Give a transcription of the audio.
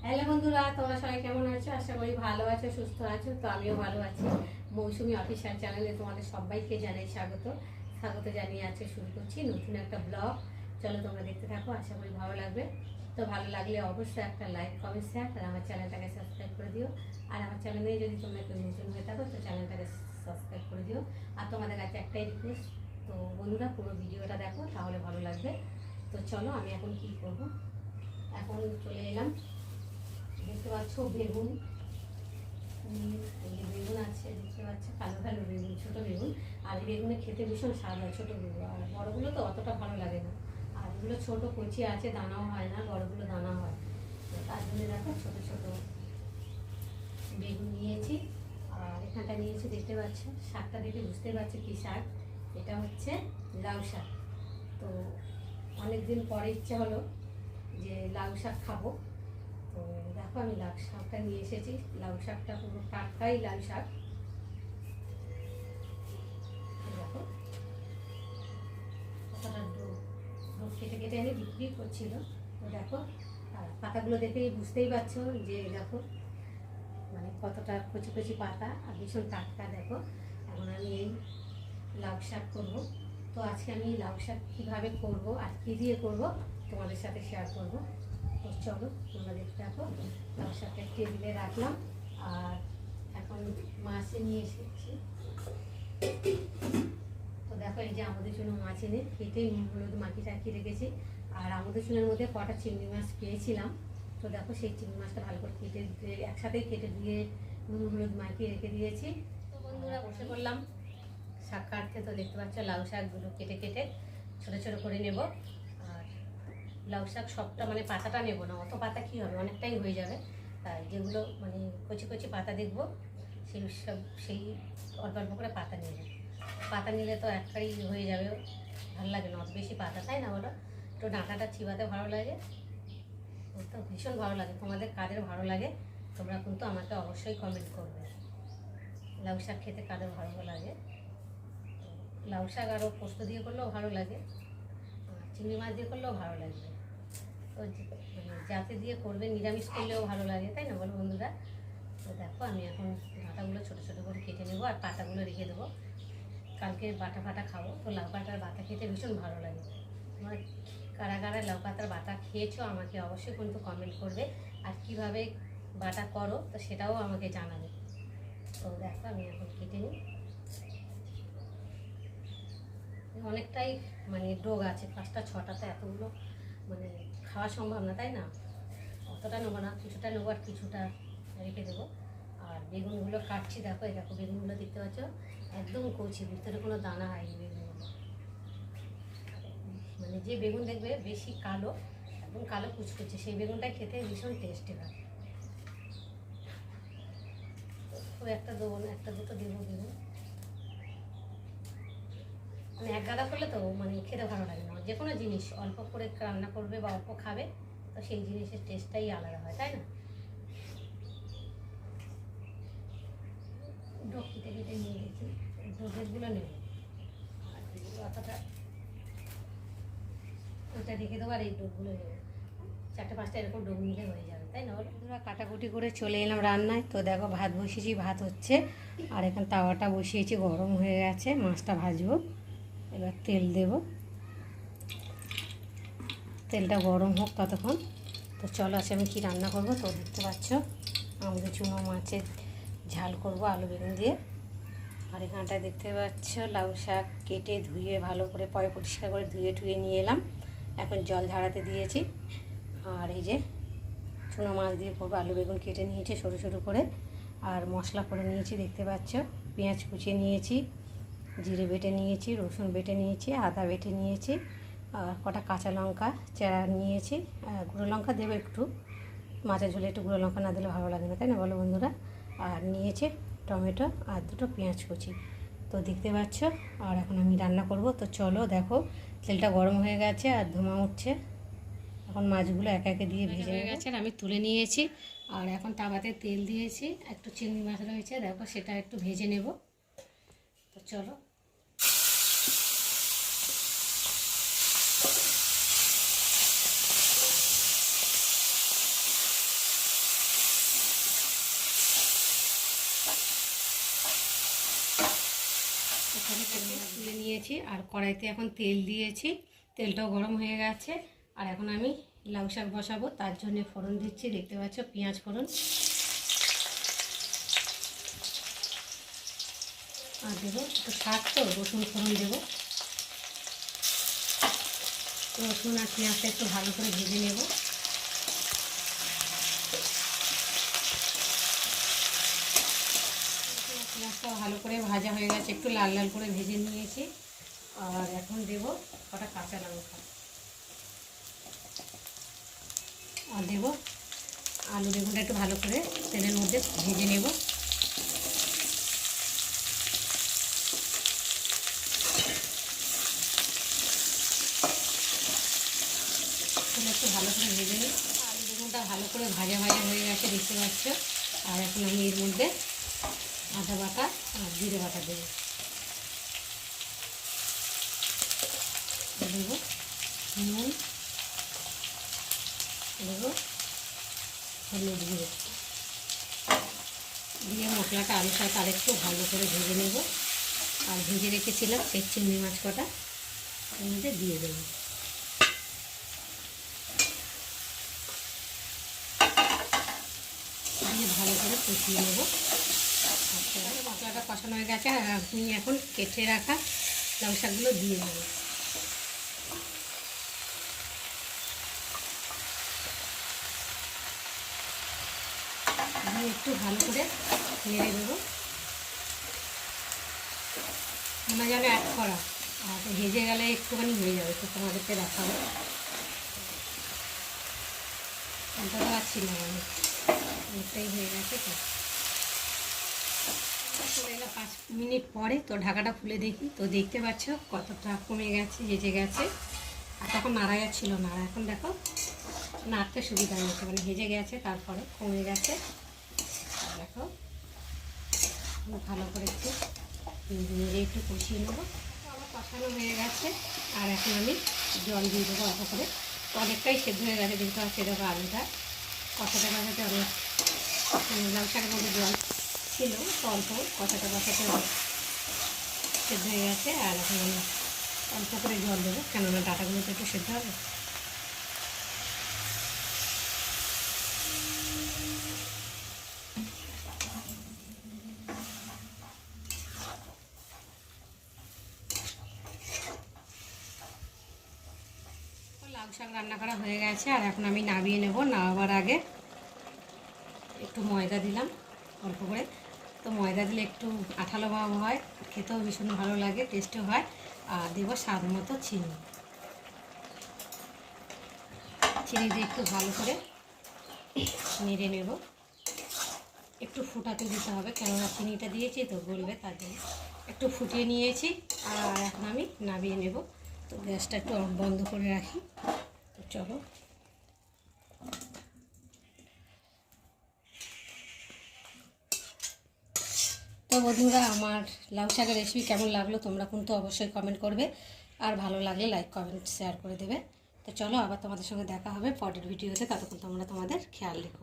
Hello বন্ধুরা, তোমরা সবাই কেমন আছো? আশা করি ভালো আছো, সুস্থ আছো। তো আমিও ভালো আছি। মৌসুমি অফিসিয়াল চ্যানেলে তোমাদের সবাইকে জানাই স্বাগত। স্বাগত জানিয়ে আছে শুরু করছি নতুন একটা ব্লগ। চলো তোমরা দেখতে থাকো, আশা করি ভালো লাগবে। তো ভালো লাগলে অবশ্যই একটা লাইক, কমেন্ট, শেয়ার আর আমার চ্যানেলটাকে সাবস্ক্রাইব করে দিও। আর আমার চ্যানেলে যদি তোমরা একটু নতুন হয়ে থাকো তো চ্যানেলটাকে সাবস্ক্রাইব করে দিও। আর তোমাদের কাছে একটাই রিকোয়েস্ট, তো বন্ধুরা পুরো ভিডিওটা দেখো, তাহলে ভালো লাগবে। তো চলো আমি এখন কি করব, এখন চলে এলাম। দেখতে পাচ্ছ বেগুন, এই যে বেগুন আছে দেখতে পাচ্ছ, কালো কালো বেগুন, ছোটো বেগুন। আর এই বেগুনে খেতে ভীষণ স্বাদ হয় ছোটো বেগুন, আর বড়গুলো তো অতটা ভালো লাগে না। আর এগুলো ছোটো কচি আছে, দানাও হয় না, বড়গুলো দানা হয়। তো তার জন্য দেখো ছোটো ছোটো বেগুন নিয়েছি। আর এখানটা নিয়েছি দেখতে পাচ্ছ, শাকটা দেখে বুঝতে পারছি কী শাক। এটা হচ্ছে লাউ শাক। তো অনেকদিন পরে ইচ্ছে হলো যে লাউ শাক খাবো। তো দেখো আমি লাউ শাকটা নিয়ে এসেছি। লাউ শাকটা পুরো টাটকাই লাউ শাক। দেখো কতটা ডোব কেটে কেটে এনে বিক্রি করছিল। তো দেখো আর পাতাগুলো দেখেই বুঝতেই পারছো যে দেখো মানে কতটা কচি কচি পাতা আর ভীষণ টাটকা। দেখো এখন আমি এই লাউ শাক করবো। তো আজকে আমি লাউ শাক কীভাবে করবো আর কী দিয়ে করবো তোমাদের সাথে শেয়ার করবো। তো চলো তোমরা দেখতে থাকো। লাউ শাকটা টেবিলে রাখলাম। আর এখন মাছে নিয়ে এসেছি। তো দেখো এই যে আমাদের জন্য মাছ এনে কেটে নুন হলুদ মাখিয়ে টাকিয়ে রেখেছি। আর আমাদের চুনের মধ্যে কটা চিংড়ি মাছ পেয়েছিলাম। তো দেখো সেই চিংড়ি মাছটা ভালো করে কেটে একসাথেই কেটে দিয়ে নুন হলুদ মাখিয়ে রেখে দিয়েছি। তো বন্ধুরা বসে পড়লাম শাক কাটতে। তো দেখতে পাচ্ছ লাউ শাকগুলো কেটে কেটে ছোটো ছোটো করে নেব। আর লাউ শাক সবটা মানে পাতাটা নেব না, অত পাতা কী হবে, অনেকটাই হয়ে যাবে। তাই যেগুলো মানে কচি কচি পাতা দেখবো সেই অল্প অল্প করে পাতা নেব। পাতা নিলে তো একটাই হয়ে যাবে, ভালো লাগে না অত বেশি পাতা, তাই না বলো? একটু ডাঁটাটা চিবাতে ভালো লাগে, তো ভীষণ ভালো লাগে। তোমাদের কাদের ভালো লাগে তোমরা কিন্তু আমাকে অবশ্যই কমেন্ট করবে। লাউ শাক খেতে কাদের ভালো লাগে। লাউ শাক আরও পোস্ত দিয়ে করলেও ভালো লাগে, চিংড়ি মাছ দিয়ে করলেও ভালো লাগবে। তো মানে যাতে দিয়ে করবে, নিরামিষ করলেও ভালো লাগে, তাই না বলো বন্ধুরা? তো দেখো আমি এখন ডাঁটাগুলো ছোটো ছোটো করে কেটে নেবো আর পাতাগুলো রেখে দেবো, কালকে বাটা ফাটা খাবো। তো লাউ পাতার বাটা খেতে ভীষণ ভালো লাগে। তোমার কারা কারা লাউ পাতার বাটা খেয়েছো আমাকে অবশ্যই কিন্তু কমেন্ট করবে। আর কিভাবে বাটা করো তো সেটাও আমাকে জানাবে। তো দেখো আমি এখন কেটে নিই। অনেকটাই মানে ডোগ আছে, 5টা 6টাতে এতগুলো মানে খাওয়া সম্ভব না, তাই না? অতটা নেবো না, কিছুটা নেবো আর কিছুটা রেখে দেবো। আর বেগুনগুলো কাটছি, দেখো এই দেখো বেগুনগুলো দেখতে পাচ্ছ একদম কচি, ভিতরে কোনো দানা হয়নি বেগুনগুলো। মানে যে বেগুন দেখবে বেশি কালো, একদম কালো কুচকুচে, সেই বেগুনটাই খেতে ভীষণ টেস্টি হয়। খুব একটা দেবো না, একটা দুটো দেবো বেগুন, মানে এক গাদা করলে তো মানে খেতে ভালো লাগে না। যে কোনো জিনিস অল্প করে রান্না করবে বা অল্প খাবে তো সেই জিনিসের টেস্টটাই আলাদা হয়, তাই না? ডোক কেটে কেটে নিয়ে গেছি, ডোকেরগুলো নেব। আর অতটা ওটা রেখে দেবো আর এই ডোকগুলো নেবো। 4-5টা এরকম ডোক নিলে হয়ে যাবে, তাই না বলো? কাটাকুটি করে চলে এলাম রান্নায়। তো দেখো ভাত বসিয়েছি, ভাত হচ্ছে। আর এখন তাওয়াটা বসিয়েছি, গরম হয়ে গেছে, মাছটা ভাজবো। এবার তেল দেব, তেলটা গরম হোক ততক্ষণ। তো চলো আছে আমি কী রান্না করব। তো দেখতে পাচ্ছ আমাদের চুনো মাছের ঝাল করব আলু বেগুন দিয়ে। আর এখানটায় দেখতে পাচ্ছ লাউ শাক কেটে ধুয়ে ভালো করে পরিষ্কার করে ধুয়ে টুয়ে নিয়ে এলাম, এখন জল ঝাড়াতে দিয়েছি। আর এই যে চুনো মাছ দিয়ে করবো, আলু বেগুন কেটে নিয়েছি সরু সরু করে। আর মশলা করে নিয়েছি দেখতে পাচ্ছ, পেঁয়াজ কুচিয়ে নিয়েছি, জিরে বেটে নিয়েছি, রসুন বেটে নিয়েছি, আদা বেটে নিয়েছি, আর কটা কাঁচা লঙ্কা চেরা নিয়েছি। গুঁড়ো লঙ্কা দেবো একটু, মাছের ঝোলে একটু গুঁড়ো লঙ্কা না দিলে ভালো লাগে না, তাই না বলো বন্ধুরা? আর নিয়েছে টমেটো আর দুটো পেঁয়াজ কুচি। তো দেখতে পাচ্ছ আর এখন আমি রান্না করব। তো চলো দেখো তেলটা গরম হয়ে গেছে আর ধোঁয়া উঠছে। এখন মাছগুলো একে একে দিয়ে ভেজে হয়ে গেছে আর আমি তুলে নিয়েছি। আর এখন তাওয়াতে তেল দিয়েছি, একটু চিংড়ি মাছ রয়েছে দেখো সেটা একটু ভেজে নেব। তো চলো তরকারি থেকে তুলে নিয়েছি আর কড়াইতে এখন তেল দিয়েছি, তেলটাও গরম হয়ে গেছে। আর এখন আমি লাউ শাক বসাবো, তার জন্য ফোড়ন দিচ্ছি, দেখতে পাচ্ছ পেঁয়াজ ফোড়ন, আর দেবো একটু শাক তো রসুন ফোড়ন দেবো। রসুন আর পেঁয়াজটা একটু ভালো করে ভেজে নেব। পেঁয়াজটা ভালো করে ভাজা হয়ে গেছে, একটু লাল লাল করে ভেজে নিয়েছি। আর এখন দেবো কটা কাঁচা লঙ্কা, আর দেবো আলু বেগুনটা একটু ভালো করে তেলের মধ্যে ভেজে নেব। একটু ভালো করে ভেজে নিই। আলু বেগুনটা ভালো করে ভাজা ভাজা হয়ে গেছে, দেখতে পাচ্ছ। আর এখন আমি এর মধ্যে আদা বাটা আর জিরে বাটা দেবো। দেবো নুন, দেবো হলুদ গুঁড়ো দিয়ে মশলাটা আলুর সাথে আরেকটু ভালো করে ভেজে নেব। আর ভেজে রেখেছিলাম সেই চিংড়ি মাছ কটা এর মধ্যে দিয়ে দেবো। দিয়ে ভালো করে কষিয়ে নেব। মশলাটা কষানো হয়ে গেছে, আর আপনি এখন কেটে রাখা লাউ শাকগুলো দিয়ে দেবো। দিয়ে একটু ভালো করে নেড়ে দেবো, মনে যেন এক করা, আর ভেজে গেলে একটুখানি হয়ে যাবে, তো তোমাদেরকে দেখাবো। ওটা তো আর ছিল না, অনেকটাই হয়ে গেছে। তো চলে এলো 5 মিনিট পরে, তো ঢাকাটা খুলে দেখি, তো দেখতে পাচ্ছ কতটা কমে গেছে, হেজে গেছে। আর তখন নাড়া যাচ্ছিল না, এখন দেখো নাড়তে সুবিধা হয়েছে, মানে হেজে গেছে, তারপরে কমে গেছে। দেখো ভালো করে একটু নেড়ে একটু কষিয়ে নেবো। আবার কষানো হয়ে গেছে, আর এখন আমি জল দিয়ে দেবো অল্প করে। তো অনেকটাই সেদ্ধ হয়ে গেছে, দেখতে পাচ্ছি দেখো আলুটা কষাতে কষাতে অনেক, লাউ শাকের মধ্যে জল ছিল, তো অল্প কষাতে কষাতে সেদ্ধ হয়ে গেছে। আর এখন আমি অল্প করে জল দেবো, কেননা ডাঁটাগুলো তো একটু সেদ্ধ হবে। লাউ শাক রান্না করা হয়ে গেছে, আর এখন আমি নামিয়ে নেব। নামাবার আগে একটু ময়দা দিলাম অল্প করে, তো ময়দা দিলে একটু আঠালো ভাব হয়, খেতেও ভীষণ ভালো লাগে, টেস্টও হয়। আর দেবো স্বাদ মতো চিনি, চিনি দিয়ে একটু ভালো করে নেড়ে নেব। একটু ফুটাতে দিতে হবে, কেননা চিনিটা দিয়েছি তো গলবে, তার জন্য একটু ফুটিয়ে নিয়েছি। আর এখন আমি নামিয়ে নেব। তো গ্যাসটা একটু বন্ধ করে রাখি। তো চলো, তো বন্ধুরা আমার লাউ শাকের রেসিপি কেমন লাগলো তোমরা কিন্তু অবশ্যই কমেন্ট করবে, আর ভালো লাগলে লাইক কমেন্ট শেয়ার করে দেবে। তো চলো, আবার তোমাদের সঙ্গে দেখা হবে পরের ভিডিওতে, ততক্ষণ তোমরা তোমাদের খেয়াল রেখো।